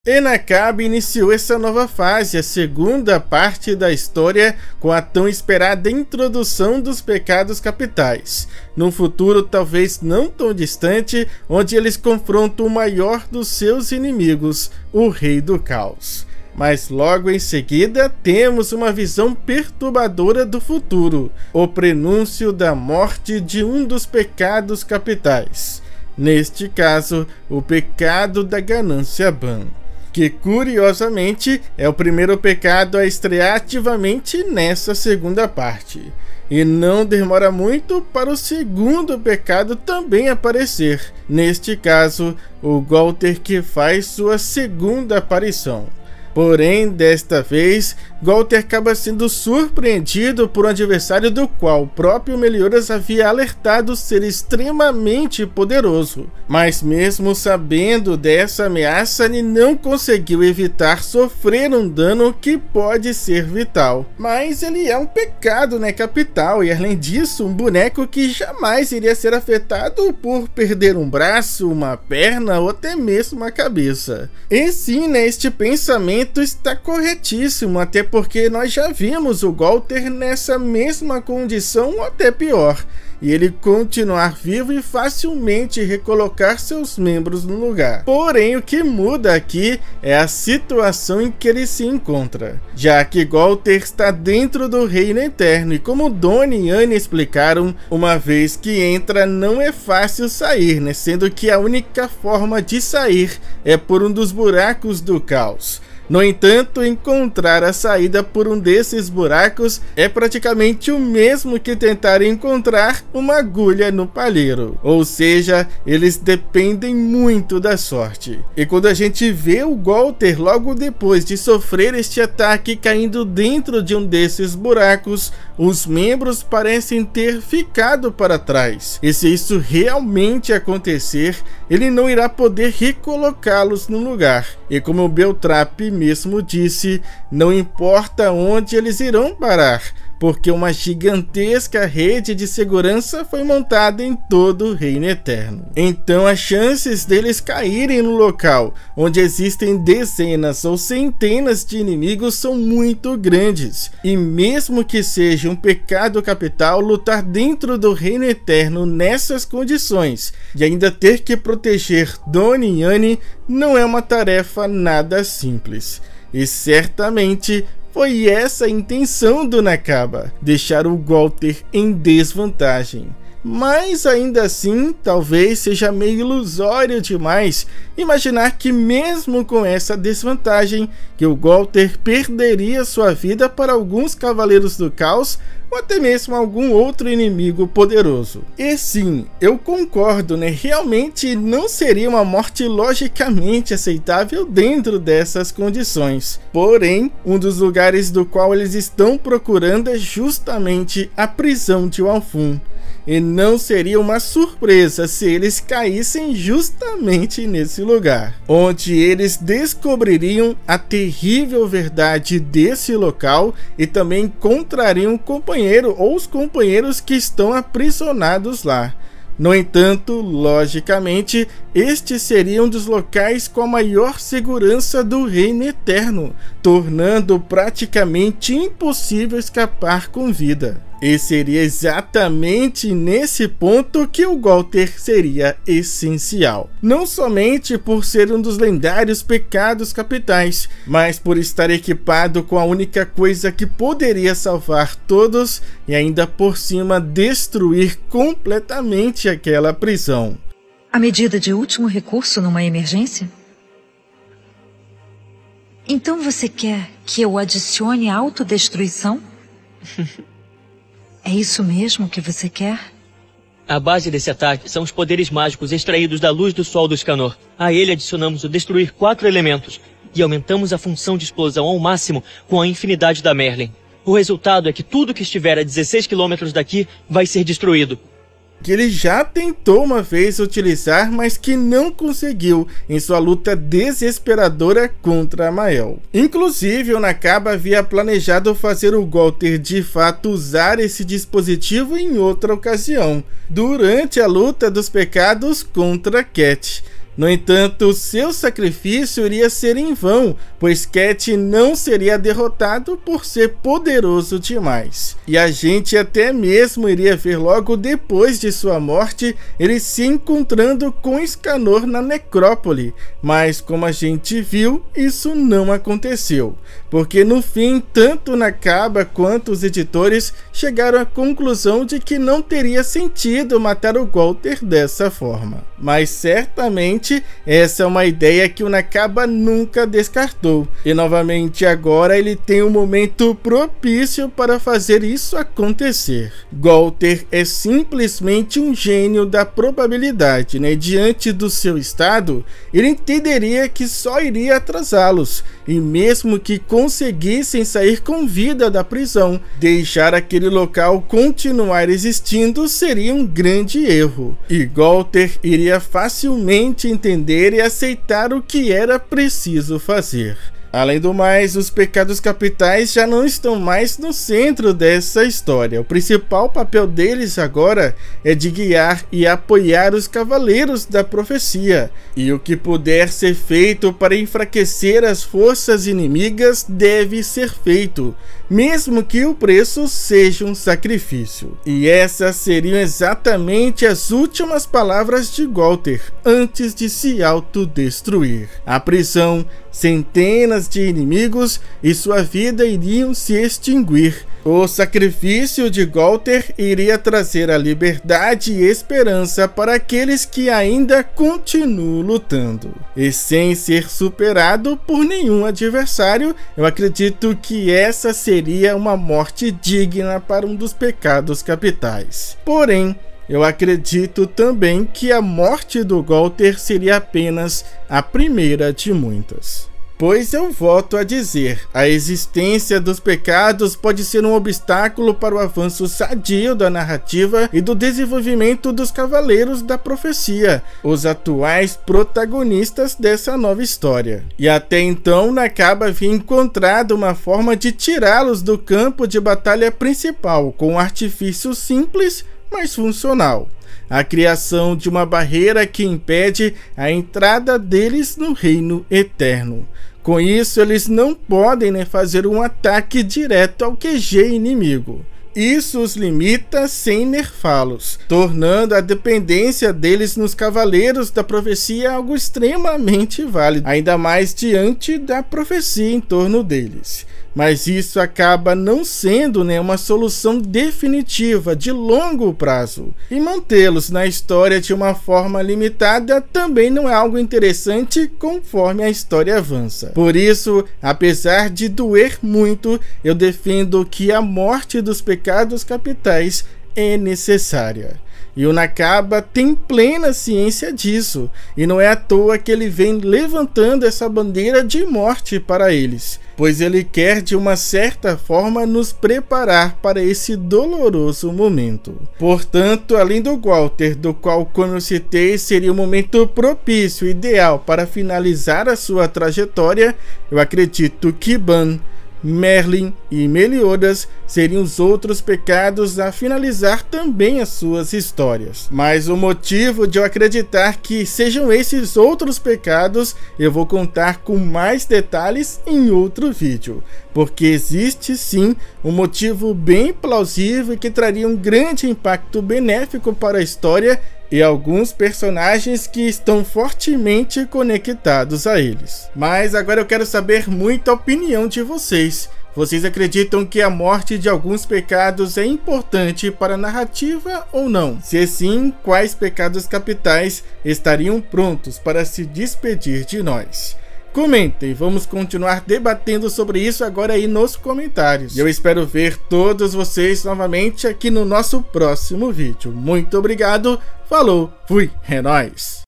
E Nakaba iniciou essa nova fase, a segunda parte da história, com a tão esperada introdução dos pecados capitais, num futuro talvez não tão distante, onde eles confrontam o maior dos seus inimigos, o Rei do Caos. Mas logo em seguida temos uma visão perturbadora do futuro, o prenúncio da morte de um dos pecados capitais, neste caso, o pecado da ganância Ban, que curiosamente é o primeiro pecado a estrear ativamente nessa segunda parte. E não demora muito para o segundo pecado também aparecer, neste caso, o Gowther, que faz sua segunda aparição. Porém, desta vez, Gowther acaba sendo surpreendido por um adversário do qual o próprio Meliodas havia alertado ser extremamente poderoso. Mas mesmo sabendo dessa ameaça, ele não conseguiu evitar sofrer um dano que pode ser vital. Mas ele é um pecado, né, capital, e além disso, um boneco que jamais iria ser afetado por perder um braço, uma perna ou até mesmo uma cabeça. E sim, né, este pensamento está corretíssimo, até porque nós já vimos o Gowther nessa mesma condição ou até pior, e ele continuar vivo e facilmente recolocar seus membros no lugar. Porém, o que muda aqui é a situação em que ele se encontra, já que Gowther está dentro do Reino Eterno e, como Donnie e Annie explicaram, uma vez que entra não é fácil sair, né? Sendo que a única forma de sair é por um dos buracos do caos. No entanto, encontrar a saída por um desses buracos é praticamente o mesmo que tentar encontrar uma agulha no palheiro. Ou seja, eles dependem muito da sorte. E quando a gente vê o Gowther logo depois de sofrer este ataque caindo dentro de um desses buracos, os membros parecem ter ficado para trás. E se isso realmente acontecer, ele não irá poder recolocá-los no lugar. E como o Beltrap mesmo disse, não importa onde eles irão parar, porque uma gigantesca rede de segurança foi montada em todo o Reino Eterno. Então as chances deles caírem no local onde existem dezenas ou centenas de inimigos são muito grandes. E mesmo que seja um pecado capital, lutar dentro do Reino Eterno nessas condições e ainda ter que proteger Donnie e Annie não é uma tarefa nada simples. E certamente foi essa a intenção do Nakaba, deixar o Gowther em desvantagem. Mas ainda assim, talvez seja meio ilusório demais imaginar que mesmo com essa desvantagem, que o Gowther perderia sua vida para alguns Cavaleiros do Caos ou até mesmo algum outro inimigo poderoso. E sim, eu concordo, né? Realmente não seria uma morte logicamente aceitável dentro dessas condições. Porém, um dos lugares do qual eles estão procurando é justamente a prisão de Walfun. E não seria uma surpresa se eles caíssem justamente nesse lugar, onde eles descobririam a terrível verdade desse local e também encontrariam um companheiro ou os companheiros que estão aprisionados lá. No entanto, logicamente, este seria um dos locais com a maior segurança do Reino Eterno, tornando praticamente impossível escapar com vida. E seria exatamente nesse ponto que o Gowther seria essencial. Não somente por ser um dos lendários pecados capitais, mas por estar equipado com a única coisa que poderia salvar todos e ainda por cima destruir completamente aquela prisão. A medida de último recurso numa emergência? Então você quer que eu adicione a autodestruição? É isso mesmo que você quer? A base desse ataque são os poderes mágicos extraídos da luz do sol do Escanor. A ele adicionamos o destruir 4 elementos e aumentamos a função de explosão ao máximo com a infinidade da Merlin. O resultado é que tudo que estiver a 16 km daqui vai ser destruído. Que ele já tentou uma vez utilizar, mas que não conseguiu em sua luta desesperadora contra Amael. Inclusive, o Nakaba havia planejado fazer o Gowther de fato usar esse dispositivo em outra ocasião, durante a luta dos pecados contra Cat. No entanto, seu sacrifício iria ser em vão, pois Cat não seria derrotado por ser poderoso demais. E a gente até mesmo iria ver logo depois de sua morte ele se encontrando com Escanor na necrópole, mas como a gente viu, isso não aconteceu, porque no fim tanto Nakaba quanto os editores chegaram à conclusão de que não teria sentido matar o Gowther dessa forma. Mas certamente essa é uma ideia que o Nakaba nunca descartou, e novamente agora ele tem um momento propício para fazer isso acontecer. Gowther é simplesmente um gênio da probabilidade, né? Diante do seu estado, ele entenderia que só iria atrasá-los, e mesmo que conseguissem sair com vida da prisão, deixar aquele local continuar existindo seria um grande erro, e Gowther iria facilmente entender e aceitar o que era preciso fazer. Além do mais, os pecados capitais já não estão mais no centro dessa história. O principal papel deles agora é de guiar e apoiar os cavaleiros da profecia. E o que puder ser feito para enfraquecer as forças inimigas deve ser feito, mesmo que o preço seja um sacrifício. E essas seriam exatamente as últimas palavras de Gowther antes de se autodestruir. A prisão, centenas de inimigos e sua vida iriam se extinguir. O sacrifício de Gowther iria trazer a liberdade e esperança para aqueles que ainda continuam lutando. E sem ser superado por nenhum adversário, eu acredito que essa seria uma morte digna para um dos pecados capitais. Porém, eu acredito também que a morte do Gowther seria apenas a primeira de muitas. Pois eu volto a dizer, a existência dos pecados pode ser um obstáculo para o avanço sadio da narrativa e do desenvolvimento dos Cavaleiros da Profecia, os atuais protagonistas dessa nova história. E até então Nakaba havia encontrado uma forma de tirá-los do campo de batalha principal, com um artifício simples, mas funcional: a criação de uma barreira que impede a entrada deles no reino eterno. Com isso, eles não podem fazer um ataque direto ao QG inimigo. Isso os limita sem nerfá-los, tornando a dependência deles nos Cavaleiros da Profecia algo extremamente válido, ainda mais diante da profecia em torno deles. Mas isso acaba não sendo uma solução definitiva de longo prazo. E mantê-los na história de uma forma limitada também não é algo interessante conforme a história avança. Por isso, apesar de doer muito, eu defendo que a morte dos pecados capitais é necessária. E o Nakaba tem plena ciência disso, e não é à toa que ele vem levantando essa bandeira de morte para eles, pois ele quer de uma certa forma nos preparar para esse doloroso momento. Portanto, além do Gowther, do qual, como eu citei, seria o momento propício, ideal para finalizar a sua trajetória, eu acredito que Ban, Merlin e Meliodas seriam os outros pecados a finalizar também as suas histórias. Mas o motivo de eu acreditar que sejam esses outros pecados eu vou contar com mais detalhes em outro vídeo, porque existe sim um motivo bem plausível e que traria um grande impacto benéfico para a história e alguns personagens que estão fortemente conectados a eles. Mas agora eu quero saber muito a opinião de vocês. Vocês acreditam que a morte de alguns pecados é importante para a narrativa ou não? Se sim, quais pecados capitais estariam prontos para se despedir de nós? Comentem, vamos continuar debatendo sobre isso agora aí nos comentários. Eu espero ver todos vocês novamente aqui no nosso próximo vídeo. Muito obrigado, falou, fui, é nóis!